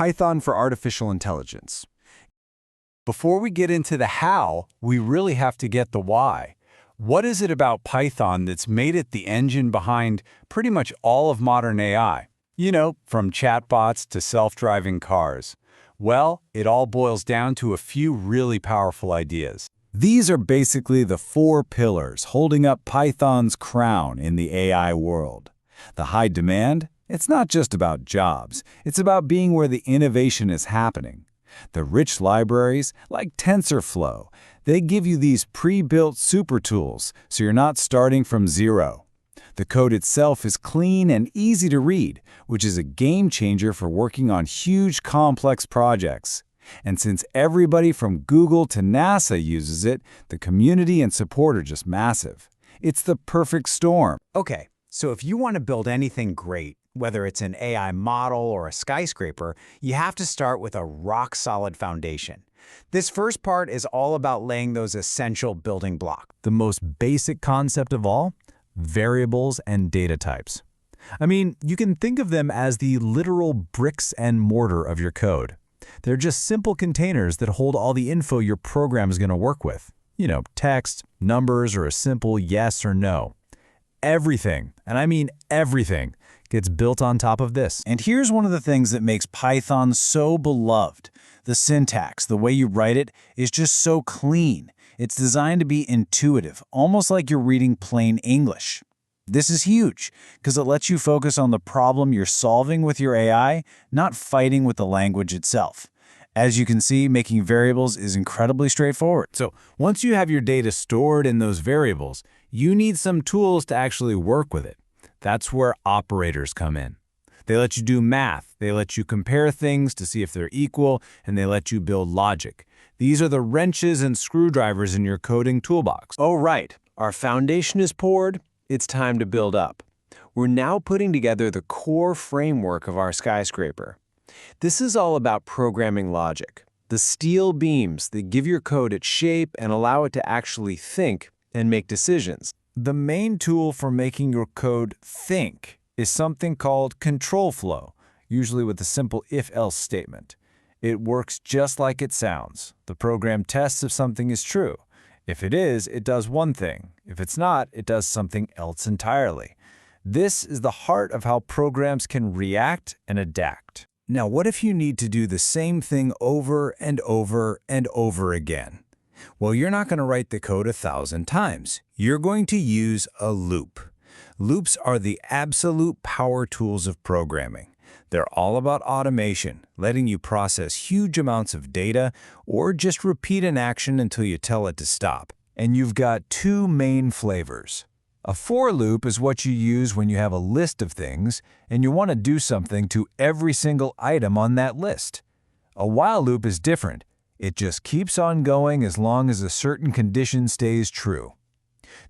Python for artificial intelligence. Before we get into the how, we really have to get the why. What is it about Python that's made it the engine behind pretty much all of modern AI? You know, from chatbots to self-driving cars. Well, it all boils down to a few really powerful ideas. These are basically the 4 pillars holding up Python's crown in the AI world. The high demand? It's not just about jobs. It's about being where the innovation is happening. The rich libraries, like TensorFlow, they give you these pre-built super tools, so you're not starting from zero. The code itself is clean and easy to read, which is a game changer for working on huge, complex projects. And since everybody from Google to NASA uses it, the community and support are just massive. It's the perfect storm. Okay, so if you want to build anything great, whether it's an AI model or a skyscraper, you have to start with a rock-solid foundation. This first part is all about laying those essential building blocks. The most basic concept of all? Variables and data types. I mean, you can think of them as the literal bricks and mortar of your code. They're just simple containers that hold all the info your program is going to work with. You know, text, numbers, or a simple yes or no. Everything, and I mean everything, gets built on top of this. And here's one of the things that makes Python so beloved. The syntax, the way you write it, is just so clean. It's designed to be intuitive, almost like you're reading plain English. This is huge, because it lets you focus on the problem you're solving with your AI, not fighting with the language itself. As you can see, making variables is incredibly straightforward. So once you have your data stored in those variables, you need some tools to actually work with it. That's where operators come in. They let you do math, they let you compare things to see if they're equal, and they let you build logic. These are the wrenches and screwdrivers in your coding toolbox. Oh, right. Our foundation is poured. It's time to build up. We're now putting together the core framework of our skyscraper. This is all about programming logic, the steel beams that give your code its shape and allow it to actually think and make decisions. The main tool for making your code think is something called control flow, usually with a simple if-else statement. It works just like it sounds. The program tests if something is true. If it is, it does one thing. If it's not, it does something else entirely. This is the heart of how programs can react and adapt. Now, what if you need to do the same thing over and over and over again? Well, you're not going to write the code 1,000 times. You're going to use a loop. Loops are the absolute power tools of programming. They're all about automation, letting you process huge amounts of data or just repeat an action until you tell it to stop. And you've got 2 main flavors. A for loop is what you use when you have a list of things and you want to do something to every single item on that list. A while loop is different. It just keeps on going as long as a certain condition stays true.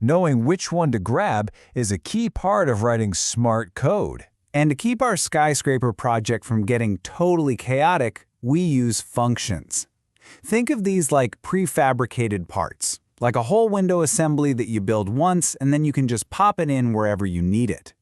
Knowing which one to grab is a key part of writing smart code. And to keep our skyscraper project from getting totally chaotic, we use functions. Think of these like prefabricated parts, like a whole window assembly that you build once and then you can just pop it in wherever you need it.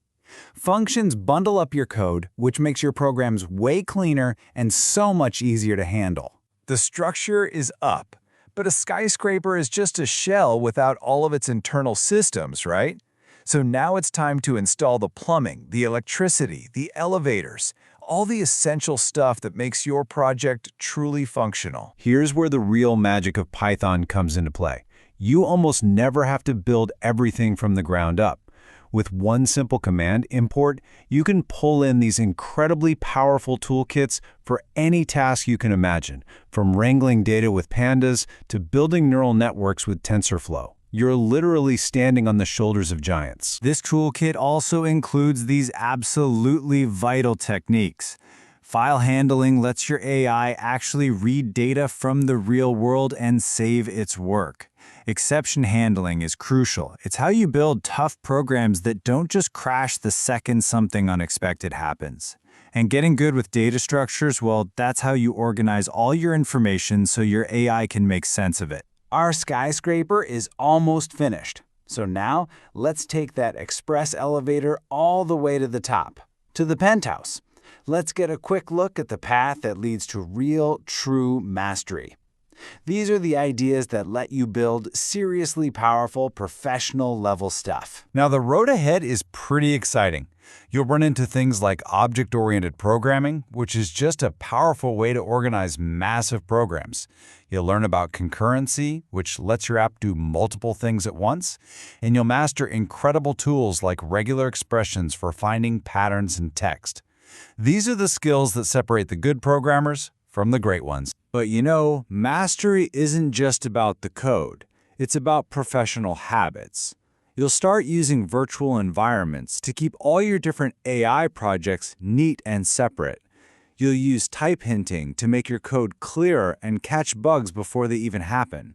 Functions bundle up your code, which makes your programs way cleaner and so much easier to handle. The structure is up, but a skyscraper is just a shell without all of its internal systems, right? So now it's time to install the plumbing, the electricity, the elevators, all the essential stuff that makes your project truly functional. Here's where the real magic of Python comes into play. You almost never have to build everything from the ground up. With one simple command, import, you can pull in these incredibly powerful toolkits for any task you can imagine, from wrangling data with pandas to building neural networks with TensorFlow. You're literally standing on the shoulders of giants. This toolkit also includes these absolutely vital techniques. File handling lets your AI actually read data from the real world and save its work. Exception handling is crucial. It's how you build tough programs that don't just crash the second something unexpected happens. And getting good with data structures, well, that's how you organize all your information so your AI can make sense of it. Our skyscraper is almost finished. So now, let's take that express elevator all the way to the top, to the penthouse. Let's get a quick look at the path that leads to real, true mastery. These are the ideas that let you build seriously powerful, professional-level stuff. Now, the road ahead is pretty exciting. You'll run into things like object-oriented programming, which is just a powerful way to organize massive programs. You'll learn about concurrency, which lets your app do multiple things at once, and you'll master incredible tools like regular expressions for finding patterns in text. These are the skills that separate the good programmers from the great ones. But you know, mastery isn't just about the code. It's about professional habits. You'll start using virtual environments to keep all your different AI projects neat and separate. You'll use type hinting to make your code clearer and catch bugs before they even happen.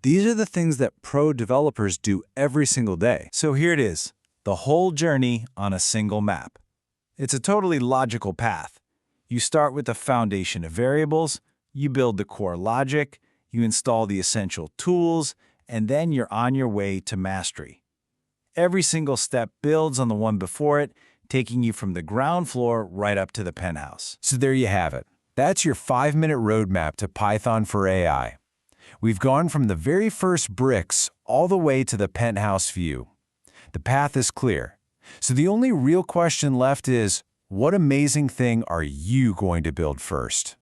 These are the things that pro developers do every single day. So here it is, the whole journey on a single map. It's a totally logical path. You start with the foundation of variables, you build the core logic, you install the essential tools, and then you're on your way to mastery. Every single step builds on the one before it, taking you from the ground floor right up to the penthouse. So there you have it. That's your 5-minute roadmap to Python for AI. We've gone from the very first bricks all the way to the penthouse view. The path is clear. So the only real question left is, what amazing thing are you going to build first?